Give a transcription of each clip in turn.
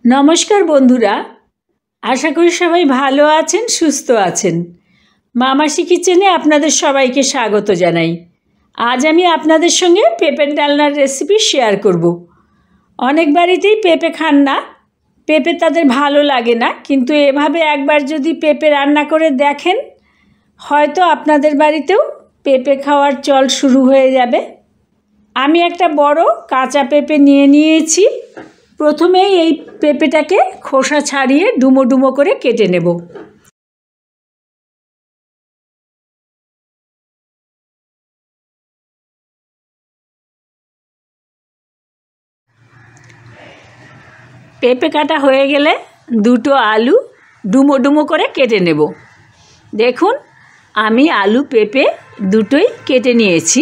নমস্কার বন্ধুরা, আশা করি সবাই ভালো আছেন, সুস্থ আছেন। মাসি কিচেনে আপনাদের সবাইকে স্বাগত জানাই। আজ আমি আপনাদের সঙ্গে পেঁপের ডালনার রেসিপি শেয়ার করব। অনেক বাড়িতেই পেঁপে খান না, পেঁপে তাদের ভালো লাগে না, কিন্তু এভাবে একবার যদি পেঁপে রান্না করে দেখেন, হয়তো আপনাদের বাড়িতেও পেঁপে খাওয়ার চল শুরু হয়ে যাবে। আমি একটা বড় কাঁচা পেঁপে নিয়েছি। প্রথমেই এই পেঁপেটাকে খোসা ছাড়িয়ে ডুমো ডুমো করে কেটে নেব। পেঁপে কাটা হয়ে গেলে দুটো আলু ডুমো ডুমো করে কেটে নেব। দেখুন, আমি আলু পেঁপে দুটোই কেটে নিয়েছি।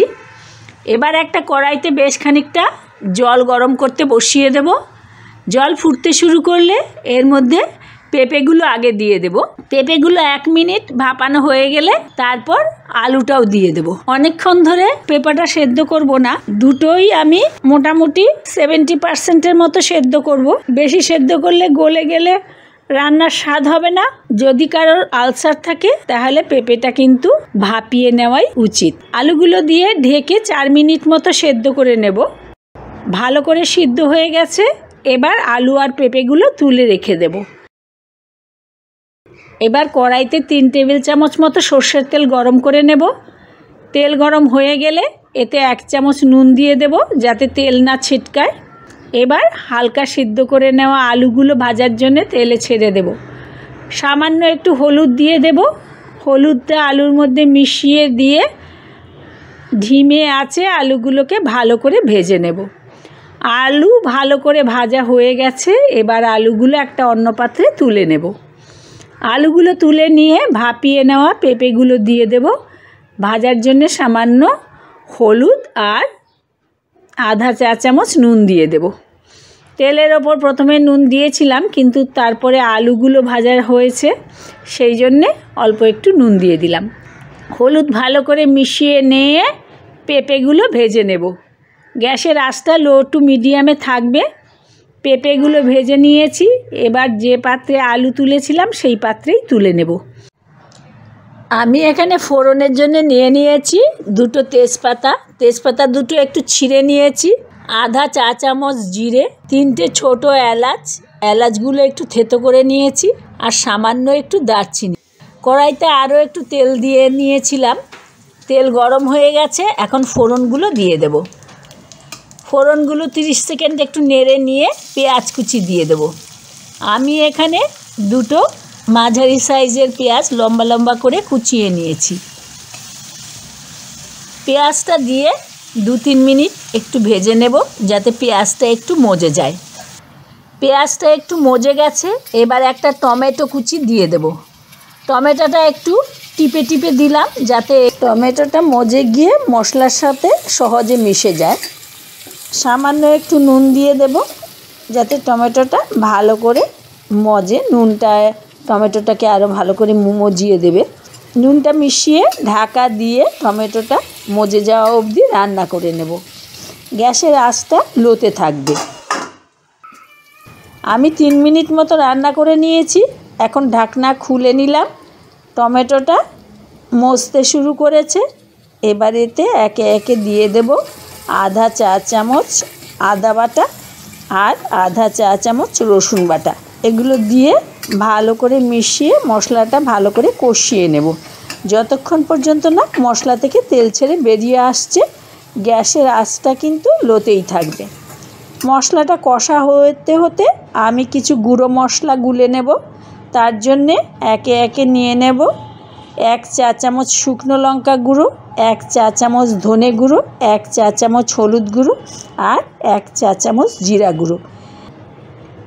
এবার একটা কড়াইতে বেশ খানিকটা জল গরম করতে বসিয়ে দেব। জল ফুটতে শুরু করলে এর মধ্যে পেঁপেগুলো আগে দিয়ে দেব। পেঁপেগুলো 1 মিনিট ভাপানো হয়ে গেলে তারপর আলুটাও দিয়ে দেব। অনেকক্ষণ ধরে পেঁপেটা সেদ্ধ করব না, দুটোই আমি মোটামুটি 70% মতো সেদ্ধ করব। বেশি সেদ্ধ করলে গলে গেলে রান্নার স্বাদ হবে না। যদি কারোর আলসার থাকে তাহলে পেঁপেটা কিন্তু ভাপিয়ে নেওয়াই উচিত। আলুগুলো দিয়ে ঢেকে 4 মিনিট মতো সেদ্ধ করে নেব। ভালো করে সিদ্ধ হয়ে গেছে। এবার আলু আর পেঁপেগুলো তুলে রেখে দেব। এবার কড়াইতে 3 টেবিল চামচ মতো সর্ষের তেল গরম করে নেব। তেল গরম হয়ে গেলে এতে 1 চামচ নুন দিয়ে দেব, যাতে তেল না ছিটকায়। এবার হালকা সিদ্ধ করে নেওয়া আলুগুলো ভাজার জন্য তেলে ছেড়ে দেব। সামান্য একটু হলুদ দিয়ে দেব। হলুদটা আলুর মধ্যে মিশিয়ে দিয়ে ধিমে আঁচে আলুগুলোকে ভালো করে ভেজে নেব। আলু ভালো করে ভাজা হয়ে গেছে। এবার আলুগুলো একটা অন্য পাত্রে তুলে নেব। আলুগুলো তুলে নিয়ে ভাপিয়ে নেওয়া পেঁপেগুলো দিয়ে দেব। ভাজার জন্য সামান্য হলুদ আর আধা চা চামচ নুন দিয়ে দেব। তেলের ওপর প্রথমে নুন দিয়েছিলাম, কিন্তু তারপরে আলুগুলো ভাজা হয়েছে, সেই জন্যে অল্প একটু নুন দিয়ে দিলাম। হলুদ ভালো করে মিশিয়ে নিয়ে পেঁপেগুলো ভেজে নেব। গ্যাসের আঁচটা লো টু মিডিয়ামে থাকবে। পেঁপেগুলো ভেজে নিয়েছি। এবার যে পাত্রে আলু তুলেছিলাম সেই পাত্রেই তুলে নেব। আমি এখানে ফোড়নের জন্য নিয়েছি দুটো তেজপাতা দুটো একটু ছিঁড়ে নিয়েছি, আধা চা চামচ জিরে, 3টে ছোট এলাচগুলো একটু থেতো করে নিয়েছি, আর সামান্য একটু দারচিনি। কড়াইতে আরও একটু তেল দিয়ে নিয়েছিলাম। তেল গরম হয়ে গেছে, এখন ফোড়নগুলো দিয়ে দেব। ফোড়নগুলো 30 সেকেন্ড একটু নেড়ে নিয়ে পেঁয়াজ কুচি দিয়ে দেব। আমি এখানে দুটো মাঝারি সাইজের পেঁয়াজ লম্বা লম্বা করে কুচিয়ে নিয়েছি। পেঁয়াজটা দিয়ে 2-3 মিনিট একটু ভেজে নেব, যাতে পেঁয়াজটা একটু মজে যায়। পেঁয়াজটা একটু মজে গেছে। এবার একটা টমেটো কুচি দিয়ে দেব। টমেটোটা একটু টিপে টিপে দিলাম, যাতে টমেটোটা মজে গিয়ে মশলার সাথে সহজে মিশে যায়। সামান্য একটু নুন দিয়ে দেব, যাতে টমেটোটা ভালো করে মজে। নুনটা টমেটোটাকে আরও ভালো করে মজিয়ে দেবে। নুনটা মিশিয়ে ঢাকা দিয়ে টমেটোটা মজে যাওয়া অবধি রান্না করে নেব। গ্যাসের আঁচটা লোতে থাকবে। আমি 3 মিনিট মতো রান্না করে নিয়েছি। এখন ঢাকনা খুলে নিলাম। টমেটোটা মজতে শুরু করেছে। এবার এতে একে একে দিয়ে দেব আধা চা চামচ আদা বাটা আর আধা চা চামচ রসুন বাটা। এগুলো দিয়ে ভালো করে মিশিয়ে মশলাটা ভালো করে কষিয়ে নেব, যতক্ষণ পর্যন্ত না মশলা থেকে তেল ছেড়ে বেরিয়ে আসছে। গ্যাসের আঁচটা কিন্তু লোতেই থাকবে। মশলাটা কষা হতে হতে আমি কিছু গুঁড়ো মশলা গুলে নেব। তার জন্যে একে একে নিয়ে নেব 1 চা চামচ শুকনো লঙ্কা গুঁড়ো, 1 চা চামচ ধনে গুঁড়ো, 1 চা চামচ হলুদ গুঁড়ো আর 1 চা চামচ জিরা গুঁড়ো।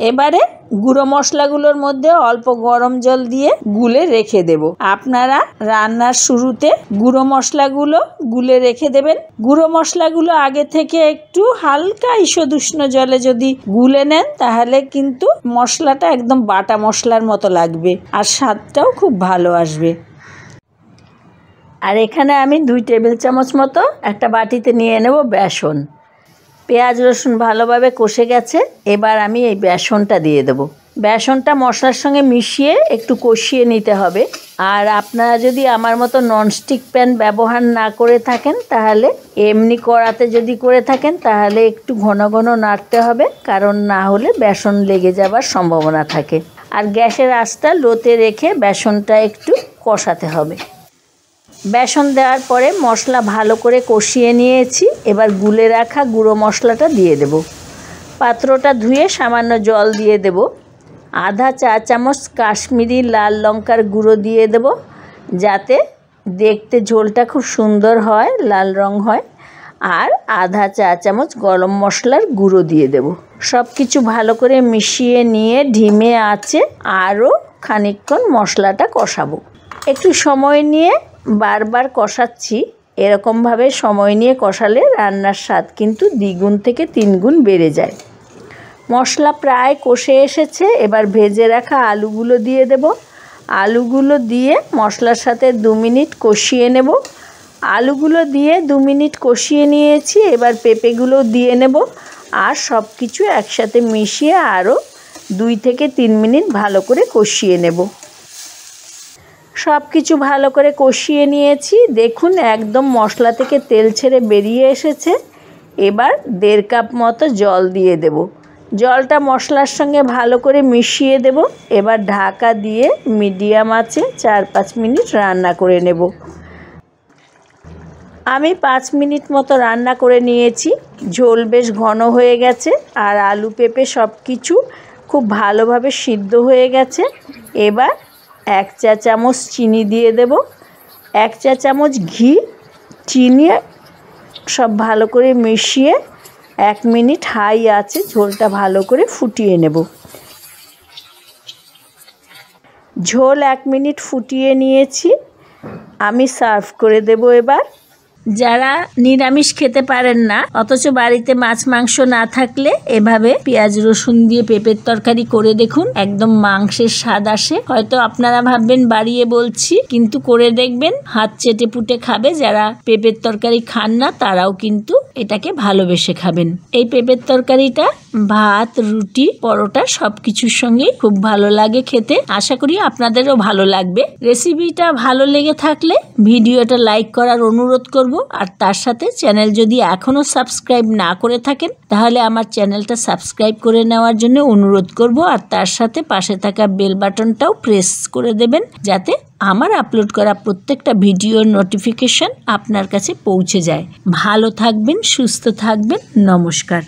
এবারে গুঁড়ো মশলাগুলোর মধ্যে অল্প গরম জল দিয়ে গুলে রেখে দেব। আপনারা রান্নার শুরুতে গুঁড়ো মশলাগুলো গুলে রেখে দেবেন। গুঁড়ো মশলাগুলো আগে থেকে একটু হালকা ঈষৎ উষ্ণ জলে যদি গুলে নেন, তাহলে কিন্তু মশলাটা একদম বাটা মশলার মতো লাগবে, আর স্বাদটাও খুব ভালো আসবে। আর এখানে আমি 2 টেবিল চামচ মতো একটা বাটিতে নিয়ে নেব বেসন। পেঁয়াজ রসুন ভালোভাবে কষে গেছে। এবার আমি এই বেসনটা দিয়ে দেব। বেসনটা মশলার সঙ্গে মিশিয়ে একটু কষিয়ে নিতে হবে। আর আপনারা যদি আমার মতো ননস্টিক প্যান ব্যবহার না করে থাকেন, তাহলে এমনি কড়াতে যদি করে থাকেন তাহলে একটু ঘন ঘন নাড়তে হবে, কারণ না হলে বেসন লেগে যাবার সম্ভাবনা থাকে। আর গ্যাসের আঁচটা লোতে রেখে বেসনটা একটু কষাতে হবে। বেসন দেওয়ার পরে মশলা ভালো করে কষিয়ে নিয়েছি। এবার গুলে রাখা গুঁড়ো মশলাটা দিয়ে দেব। পাত্রটা ধুয়ে সামান্য জল দিয়ে দেব। আধা চা চামচ কাশ্মীরি লাল লঙ্কার গুঁড়ো দিয়ে দেব, যাতে দেখতে ঝোলটা খুব সুন্দর হয়, লাল রং হয়। আর আধা চা চামচ গরম মশলার গুঁড়ো দিয়ে দেব। সব কিছু ভালো করে মিশিয়ে নিয়ে ধিমে আঁচে আরও খানিকক্ষণ মশলাটা কষাবো। একটু সময় নিয়ে বারবার কষাচ্ছি। এরকমভাবে সময় নিয়ে কষালে রান্নার স্বাদ কিন্তু দ্বিগুণ থেকে তিনগুণ বেড়ে যায়। মশলা প্রায় কষে এসেছে। এবার ভেজে রাখা আলুগুলো দিয়ে দেব। আলুগুলো দিয়ে মশলার সাথে 2 মিনিট কষিয়ে নেব। আলুগুলো দিয়ে 2 মিনিট কষিয়ে নিয়েছি। এবার পেঁপেগুলো দিয়ে নেব আর সব কিছু একসাথে মিশিয়ে আরও 2 থেকে 3 মিনিট ভালো করে কষিয়ে নেব। সব কিছু ভালো করে কষিয়ে নিয়েছি। দেখুন একদম মশলা থেকে তেল ছেড়ে বেরিয়ে এসেছে। এবার 1.5 কাপ মতো জল দিয়ে দেব। জলটা মশলার সঙ্গে ভালো করে মিশিয়ে দেব। এবার ঢাকা দিয়ে মিডিয়াম আঁচে 4-5 মিনিট রান্না করে নেব। আমি 5 মিনিট মতো রান্না করে নিয়েছি। ঝোল বেশ ঘন হয়ে গেছে আর আলু পেঁপে সব কিছু খুব ভালোভাবে সিদ্ধ হয়ে গেছে। এবার 1 চা চামচ চিনি দিয়ে দেব, 1 চা চামচ ঘি, চিনি সব ভালো করে মিশিয়ে 1 মিনিট হাই আঁচে ঝোলটা ভালো করে ফুটিয়ে নেব। ঝোল 1 মিনিট ফুটিয়ে নিয়েছি। আমি সার্ভ করে দেব। এবার যারা নিরামিষ খেতে পারেন না, অথচ বাড়িতে মাছ মাংস না থাকলে এভাবে পেঁয়াজ রসুন দিয়ে পেঁপের তরকারি করে দেখুন, একদম মাংসের স্বাদ আসে। হয়তো আপনারা ভাববেন বাড়িয়ে বলছি, কিন্তু করে দেখবেন, হাত চেটে পুটে খাবে। যারা পেঁপের তরকারি খান না তারাও কিন্তু এটাকে ভালোবেসে খাবেন। এই পেঁপের তরকারিটা ভাত, রুটি, পরোটা সবকিছুর সঙ্গেই খুব ভালো লাগে খেতে। আশা করি আপনাদেরও ভালো লাগবে। রেসিপিটা ভালো লেগে থাকলে ভিডিওটা লাইক করার অনুরোধ করব। আর তার সাথে চ্যানেল যদি এখনো সাবস্ক্রাইব না করে থাকেন, তাহলে আমার চ্যানেলটা সাবস্ক্রাইব করে নেওয়ার জন্য অনুরোধ করব। আর তার সাথে পাশে থাকা বেল বাটনটাও প্রেস করে দেবেন, যাতে আমার আপলোড করা প্রত্যেকটা ভিডিওর নোটিফিকেশন আপনার কাছে পৌঁছে যায়। ভালো থাকবেন, সুস্থ থাকবেন। নমস্কার।